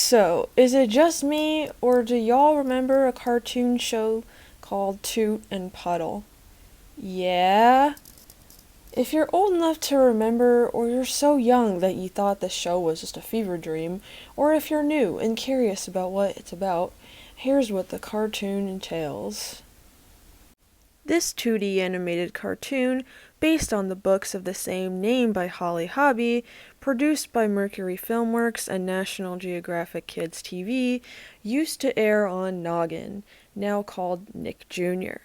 So, is it just me, or do y'all remember a cartoon show called Toot and Puddle? Yeah? If you're old enough to remember, or you're so young that you thought the show was just a fever dream, or if you're new and curious about what it's about, here's what the cartoon entails. This 2D animated cartoon, based on the books of the same name by Holly Hobbie, produced by Mercury Filmworks and National Geographic Kids TV, used to air on Noggin, now called Nick Jr.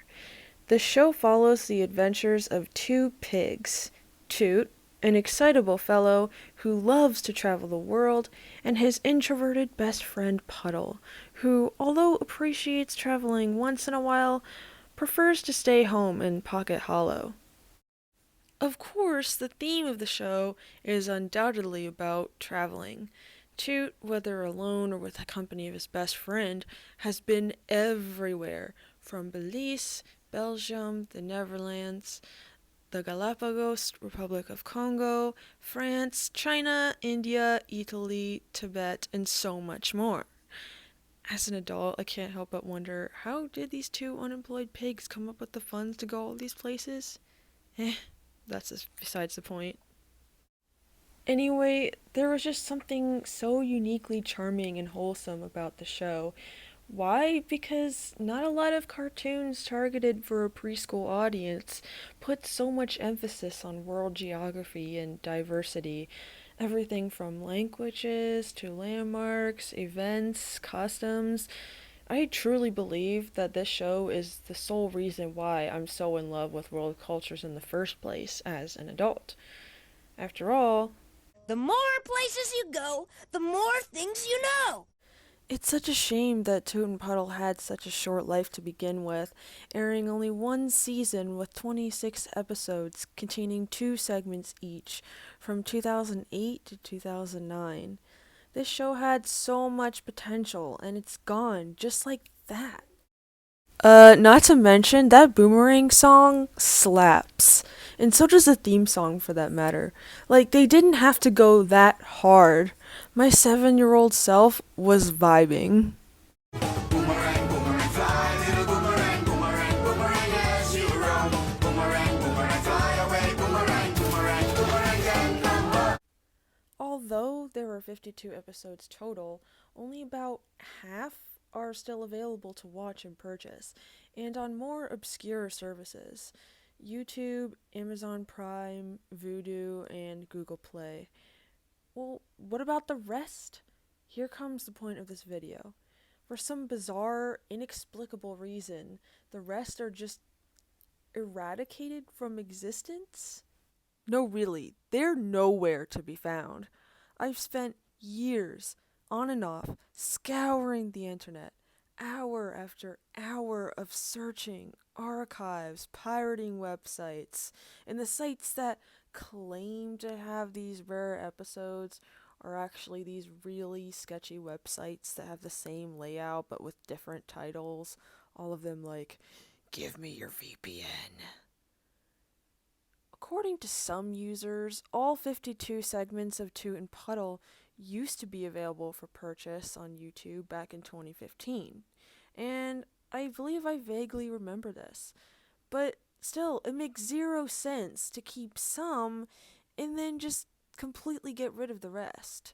The show follows the adventures of two pigs, Toot, an excitable fellow who loves to travel the world, and his introverted best friend Puddle, who, although appreciates traveling once in a while, prefers to stay home in Pocket Hollow. Of course, the theme of the show is undoubtedly about traveling. Toot, whether alone or with the company of his best friend, has been everywhere, from Belize, Belgium, the Netherlands, the Galapagos, Republic of Congo, France, China, India, Italy, Tibet, and so much more. As an adult, I can't help but wonder, how did these two unemployed pigs come up with the funds to go all these places? Eh, that's besides the point. Anyway, there was just something so uniquely charming and wholesome about the show. Why? Because not a lot of cartoons targeted for a preschool audience put so much emphasis on world geography and diversity. Everything from languages to landmarks, events, customs. I truly believe that this show is the sole reason why I'm so in love with world cultures in the first place as an adult. After all, the more places you go, the more things you know. it's such a shame that Toot and Puddle had such a short life to begin with, airing only one season with 26 episodes containing two segments each, from 2008 to 2009. This show had so much potential, and it's gone just like that. Not to mention, that Boomerang song slaps. And so does the theme song for that matter. Like, they didn't have to go that hard. My 7-year-old self was vibing. Boomerang, boomerang, fly, little boomerang, boomerang, boomerang, yes, you roam. Boomerang, boomerang, fly away, boomerang, boomerang, boomerang, then come back. Although there were 52 episodes total, only about half are still available to watch and purchase, and on more obscure services. YouTube, Amazon Prime, Vudu, and Google Play. Well, what about the rest? Here comes the point of this video. For some bizarre, inexplicable reason, the rest are just eradicated from existence? No, really, they're nowhere to be found. I've spent years, on and off, scouring the internet, hour after hour of searching, archives, pirating websites, and the sites that claim to have these rare episodes are actually these really sketchy websites that have the same layout but with different titles. All of them like, give me your VPN. According to some users, all 52 segments of Toot and Puddle used to be available for purchase on YouTube back in 2015. And I believe I vaguely remember this. But still, it makes zero sense to keep some and then just completely get rid of the rest.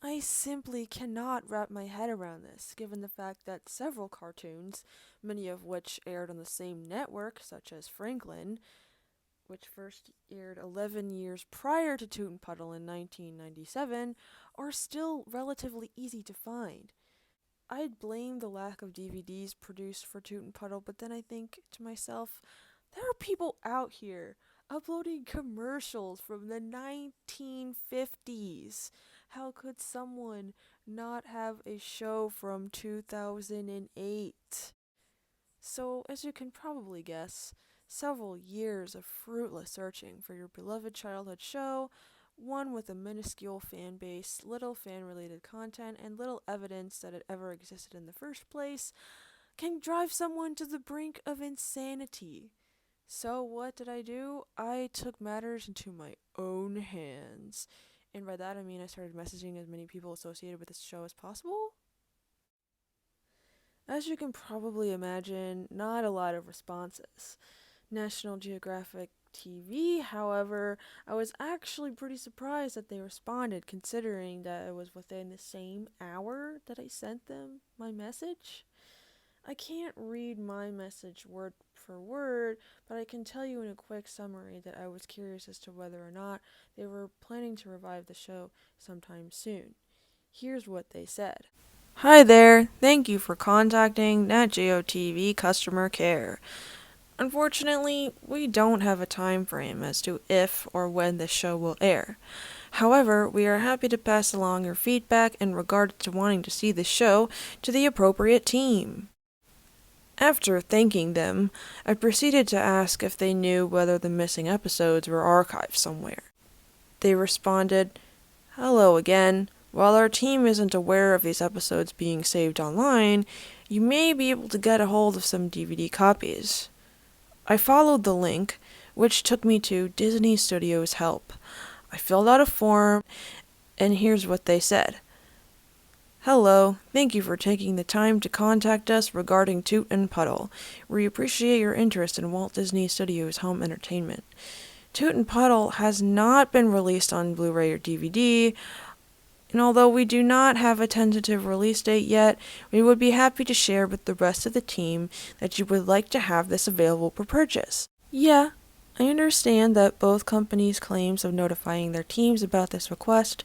I simply cannot wrap my head around this, given the fact that several cartoons, many of which aired on the same network, such as Franklin, which first aired 11 years prior to Toot and Puddle in 1997, are still relatively easy to find. I'd blame the lack of DVDs produced for Toot and Puddle, but then I think to myself, there are people out here uploading commercials from the 1950s. How could someone not have a show from 2008? So, as you can probably guess, several years of fruitless searching for your beloved childhood show, one with a minuscule fan base, little fan related content, and little evidence that it ever existed in the first place, can drive someone to the brink of insanity. So, what did I do? I took matters into my own hands And by that I mean I started messaging as many people associated with this show as possible. As you can probably imagine, not a lot of responses. National Geographic TV, however, I was actually pretty surprised that they responded, considering that it was within the same hour that I sent them my message. I can't read my message word for word, but I can tell you in a quick summary that I was curious as to whether or not they were planning to revive the show sometime soon. Here's what they said. Hi there, thank you for contacting Nat Geo TV customer care. Unfortunately, we don't have a time frame as to if or when the show will air. However, we are happy to pass along your feedback in regards to wanting to see the show to the appropriate team. After thanking them, I proceeded to ask if they knew whether the missing episodes were archived somewhere. They responded, "Hello again. While our team isn't aware of these episodes being saved online, you may be able to get a hold of some DVD copies." I followed the link, which took me to Disney Studios Help. I filled out a form, and here's what they said. "Hello, thank you for taking the time to contact us regarding Toot and Puddle. We appreciate your interest in Walt Disney Studios Home Entertainment. Toot and Puddle has not been released on Blu-ray or DVD, and although we do not have a tentative release date yet, we would be happy to share with the rest of the team that you would like to have this available for purchase." Yeah, I understand that both companies' claims of notifying their teams about this request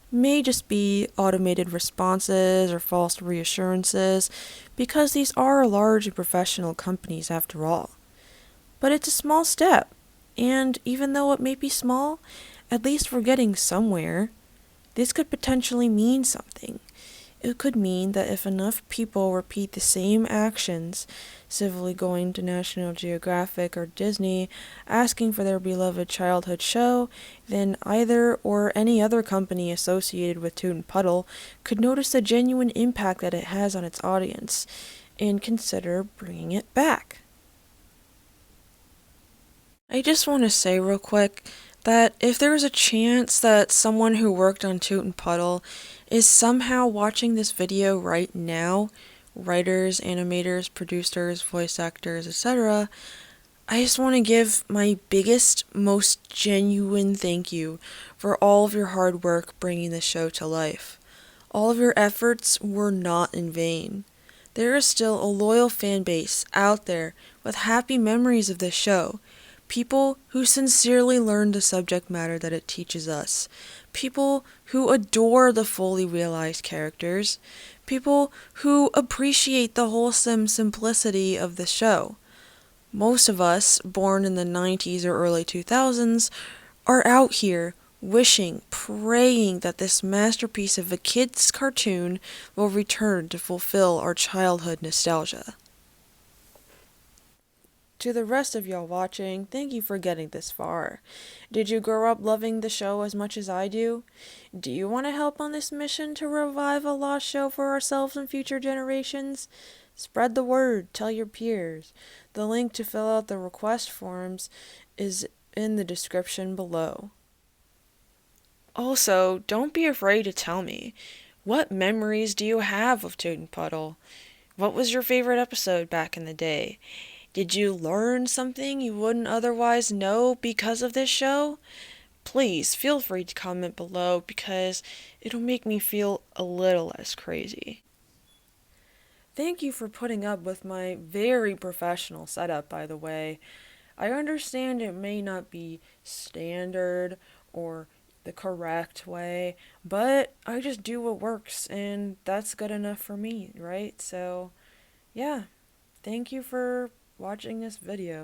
may just be automated responses or false reassurances, because these are large and professional companies after all. But it's a small step, and even though it may be small, at least we're getting somewhere. This could potentially mean something. It could mean that if enough people repeat the same actions, civilly going to National Geographic or Disney, asking for their beloved childhood show, then either or any other company associated with Toot and Puddle could notice the genuine impact that it has on its audience, and consider bringing it back. I just want to say real quick that if there's a chance that someone who worked on Toot and Puddle is somehow watching this video right now, writers, animators, producers, voice actors, etc., I just want to give my biggest, most genuine thank you for all of your hard work bringing the show to life. All of your efforts were not in vain. There is still a loyal fan base out there with happy memories of this show. People who sincerely learn the subject matter that it teaches us. People who adore the fully realized characters. People who appreciate the wholesome simplicity of the show. Most of us, born in the 90s or early 2000s, are out here wishing, praying that this masterpiece of a kid's cartoon will return to fulfill our childhood nostalgia. To the rest of y'all watching, thank you for getting this far. Did you grow up loving the show as much as I do? Do you want to help on this mission to revive a lost show for ourselves and future generations? Spread the word, tell your peers. The link to fill out the request forms is in the description below. Also, don't be afraid to tell me. What memories do you have of Toot and Puddle? What was your favorite episode back in the day? Did you learn something you wouldn't otherwise know because of this show? Please feel free to comment below, because it'll make me feel a little less crazy. Thank you for putting up with my very professional setup, by the way. I understand it may not be standard or the correct way, but I just do what works, and that's good enough for me, right? So, yeah, thank you for watching this video.